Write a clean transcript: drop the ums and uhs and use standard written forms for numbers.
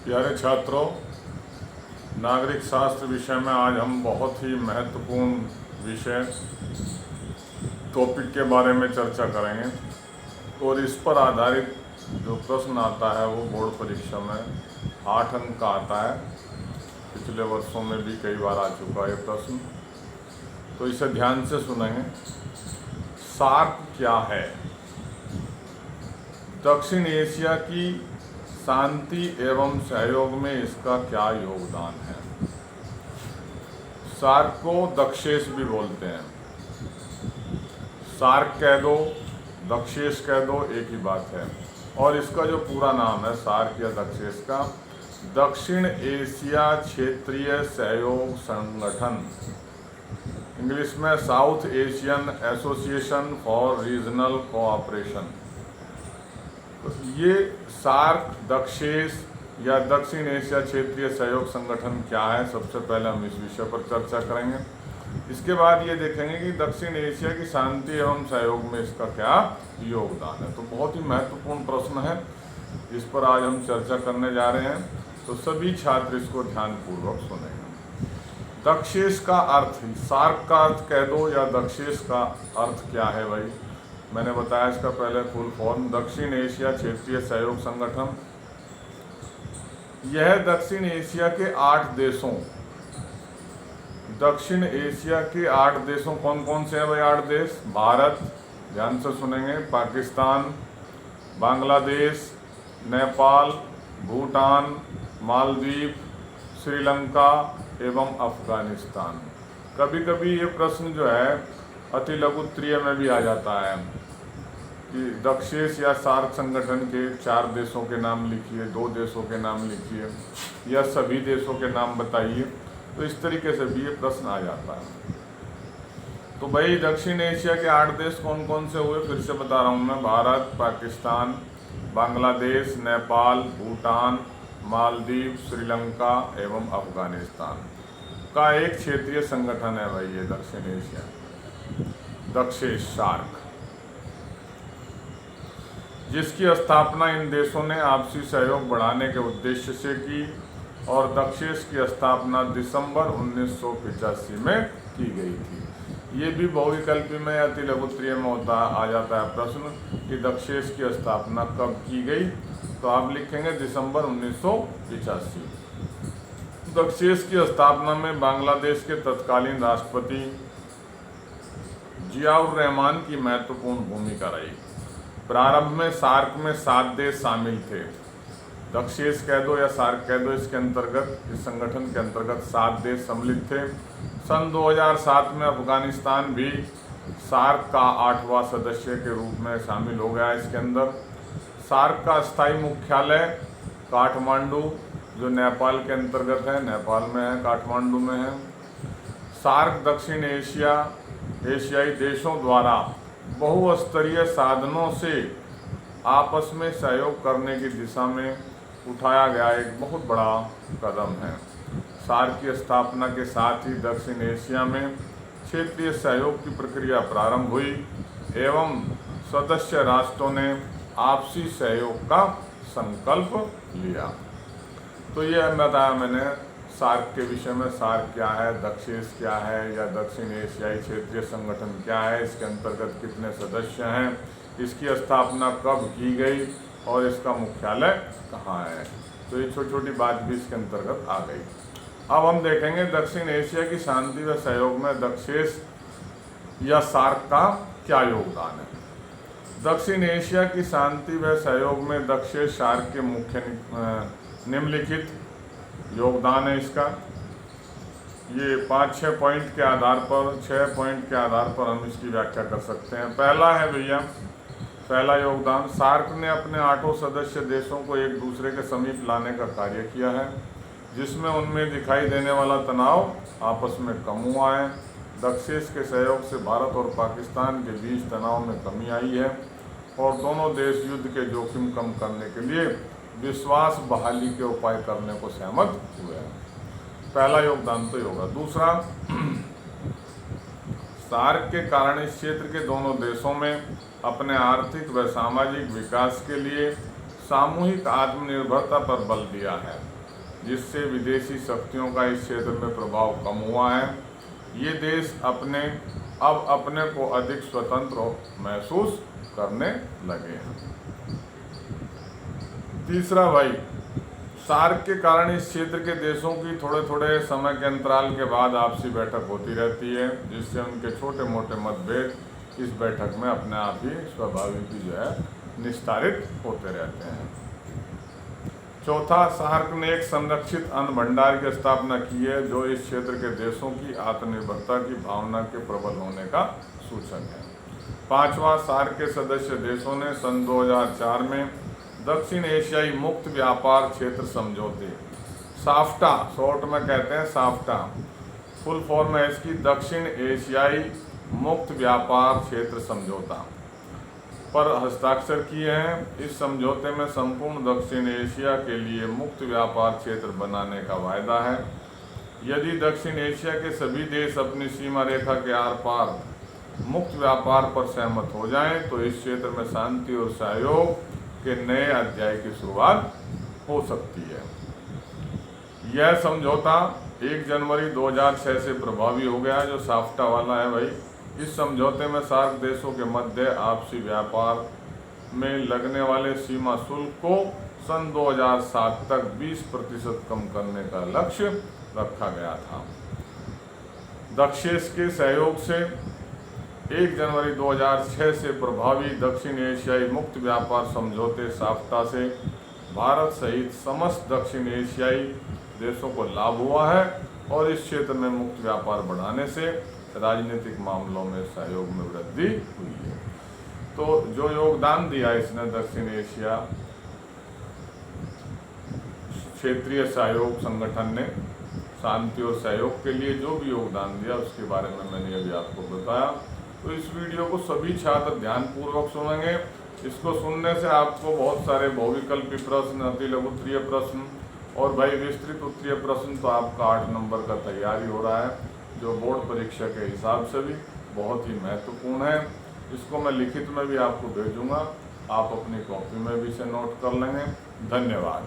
प्यारे छात्रों, नागरिक शास्त्र विषय में आज हम बहुत ही महत्वपूर्ण विषय टॉपिक के बारे में चर्चा करेंगे और इस पर आधारित जो प्रश्न आता है वो बोर्ड परीक्षा में 8 अंक का आता है। पिछले वर्षों में भी कई बार आ चुका है प्रश्न, तो इसे ध्यान से सुनेंगे। सार्क क्या है? दक्षिण एशिया की शांति एवं सहयोग में इसका क्या योगदान है? सार्क को दक्षेश भी बोलते हैं। सार्क कह दो, दक्षेश कह दो, एक ही बात है। और इसका जो पूरा नाम है सार्क या दक्षेश का, दक्षिण एशिया क्षेत्रीय सहयोग संगठन, इंग्लिश में south Asian association for regional cooperation. तो ये सार्क, दक्षेश या दक्षिण एशिया क्षेत्रीय सहयोग संगठन क्या है, सबसे पहले हम इस विषय पर चर्चा करेंगे। इसके बाद ये देखेंगे कि दक्षिण एशिया की शांति एवं सहयोग में इसका क्या योगदान है। तो बहुत ही महत्वपूर्ण प्रश्न है, इस पर आज हम चर्चा करने जा रहे हैं, तो सभी छात्र इसको ध्यानपूर्वक सुनेंगे। दक्षेश का अर्थ, सार्क का अर्थ कह दो या दक्षेश का अर्थ क्या है भाई? मैंने बताया इसका पहले फुल फॉर्म, दक्षिण एशिया क्षेत्रीय सहयोग संगठन। यह दक्षिण एशिया के 8 देशों, दक्षिण एशिया के 8 देशों, कौन कौन से हैं भाई 8 देश? भारत, ध्यान से सुनेंगे, पाकिस्तान, बांग्लादेश, नेपाल, भूटान, मालदीव, श्रीलंका एवं अफगानिस्तान। कभी कभी ये प्रश्न जो है अति लघु उत्तरीय में भी आ जाता है कि दक्षेश या सार्क संगठन के 4 देशों के नाम लिखिए, 2 देशों के नाम लिखिए या सभी देशों के नाम बताइए। तो इस तरीके से भी ये प्रश्न आ जाता है। तो भाई दक्षिण एशिया के 8 देश कौन कौन से हुए, फिर से बता रहा हूँ मैं। भारत, पाकिस्तान, बांग्लादेश, नेपाल, भूटान, मालदीव, श्रीलंका एवं अफगानिस्तान का एक क्षेत्रीय संगठन है भाई ये दक्षिण एशिया, दक्षेश, सार्क, जिसकी स्थापना इन देशों ने आपसी सहयोग बढ़ाने के उद्देश्य से की और दक्षेश की स्थापना दिसंबर 1985 में की गई थी। ये भी बहुविकल्पी में अति लघुत्तरीय में होता आ जाता है प्रश्न कि दक्षेश की स्थापना कब की गई, तो आप लिखेंगे दिसंबर 1985। दक्षेश की स्थापना में बांग्लादेश के तत्कालीन राष्ट्रपति जियाउर रहमान की महत्वपूर्ण भूमिका रही। प्रारंभ में सार्क में 7 देश शामिल थे। दक्षेश कह दो या सार्क कह दो, इसके अंतर्गत, इस संगठन के अंतर्गत 7 देश सम्मिलित थे। सन 2007 में अफगानिस्तान भी सार्क का 8वां सदस्य के रूप में शामिल हो गया इसके अंदर। सार्क का स्थायी मुख्यालय काठमांडू, जो नेपाल के अंतर्गत है, नेपाल में है, काठमांडू में है। सार्क दक्षिण एशियाई देशों द्वारा बहुस्तरीय साधनों से आपस में सहयोग करने की दिशा में उठाया गया एक बहुत बड़ा कदम है। सार्क की स्थापना के साथ ही दक्षिण एशिया में क्षेत्रीय सहयोग की प्रक्रिया प्रारंभ हुई एवं सदस्य राष्ट्रों ने आपसी सहयोग का संकल्प लिया। तो ये बताया मैंने सार्क के विषय में। सार्क क्या है, दक्षेश क्या है या दक्षिण एशियाई क्षेत्रीय संगठन क्या है, इसके अंतर्गत कितने सदस्य हैं, इसकी स्थापना कब की गई और इसका मुख्यालय कहाँ है। तो ये छोटी छोटी बात भी इसके अंतर्गत आ गई। अब हम देखेंगे दक्षिण एशिया की शांति व सहयोग में दक्षेश या सार्क का क्या योगदान है। दक्षिण एशिया की शांति व सहयोग में दक्षेश सार्क के मुख्य निम्नलिखित योगदान है इसका। ये 5-6 पॉइंट के आधार पर, 6 पॉइंट के आधार पर हम इसकी व्याख्या कर सकते हैं। पहला है भैया, पहला योगदान, सार्क ने अपने 8 सदस्य देशों को एक दूसरे के समीप लाने का कार्य किया है, जिसमें उनमें दिखाई देने वाला तनाव आपस में कम हुआ है। दक्षेश के सहयोग से भारत और पाकिस्तान के बीच तनाव में कमी आई है और दोनों देश युद्ध के जोखिम कम करने के लिए विश्वास बहाली के उपाय करने को सहमत हुए हैं। पहला योगदान तो होगा। दूसरा, सार्क के कारण इस क्षेत्र के दोनों देशों में अपने आर्थिक व सामाजिक विकास के लिए सामूहिक आत्मनिर्भरता पर बल दिया है। जिससे विदेशी शक्तियों का इस क्षेत्र में प्रभाव कम हुआ है। ये देश अब अपने को अधिक स्वतंत्र महसूस करने लगे हैं। तीसरा भाई, सार्क के कारण इस क्षेत्र के देशों की थोड़े थोड़े समय के अंतराल के बाद आपसी बैठक होती रहती है, जिससे उनके छोटे मोटे मतभेद इस बैठक में अपने आप ही स्वाभाविक ही जो है निस्तारित होते रहते हैं। चौथा, सार्क ने एक संरक्षित अन्न भंडार की स्थापना की है, जो इस क्षेत्र के देशों की आत्मनिर्भरता की भावना के प्रबल होने का सूचक है। पांचवा, सार्क के सदस्य देशों ने सन 2004 में दक्षिण एशियाई मुक्त व्यापार क्षेत्र समझौते, साफ्टा, शॉर्ट में कहते हैं साफ्टा, फुल फॉर्म है इसकी दक्षिण एशियाई मुक्त व्यापार क्षेत्र समझौता, पर हस्ताक्षर किए हैं। इस समझौते में संपूर्ण दक्षिण एशिया के लिए मुक्त व्यापार क्षेत्र बनाने का वायदा है। यदि दक्षिण एशिया के सभी देश अपनी सीमा रेखा के आर पार मुक्त व्यापार पर सहमत हो जाएं, तो इस क्षेत्र में शांति और सहयोग के नए अध्याय की शुरुआत हो सकती है। यह समझौता 1 जनवरी 2006 से प्रभावी हो गया, जो साफ्टा वाला है भाई। इस समझौते में सार्क देशों के मध्य आपसी व्यापार में लगने वाले सीमा शुल्क को सन 2007 तक 20% कम करने का लक्ष्य रखा गया था। दक्षेश के सहयोग से 1 जनवरी 2006 से प्रभावी दक्षिण एशियाई मुक्त व्यापार समझौते साफ्टा से भारत सहित समस्त दक्षिण एशियाई देशों को लाभ हुआ है, और इस क्षेत्र में मुक्त व्यापार बढ़ाने से राजनीतिक मामलों में सहयोग में वृद्धि हुई है। तो जो योगदान दिया इसने दक्षिण एशिया क्षेत्रीय सहयोग संगठन ने शांति और सहयोग के लिए जो भी योगदान दिया, उसके बारे में मैंने अभी आपको बताया। तो इस वीडियो को सभी छात्र ध्यानपूर्वक सुनेंगे। इसको सुनने से आपको बहुत सारे बहुविकल्पी प्रश्न, अति लघु उत्तरीय प्रश्न और भाई विस्तृत उत्तरीय प्रश्न, तो आपका 8 नंबर का तैयारी हो रहा है, जो बोर्ड परीक्षा के हिसाब से भी बहुत ही महत्वपूर्ण है। इसको मैं लिखित में भी आपको भेजूंगा, आप अपनी कॉपी में भी इसे नोट कर लेंगे। धन्यवाद।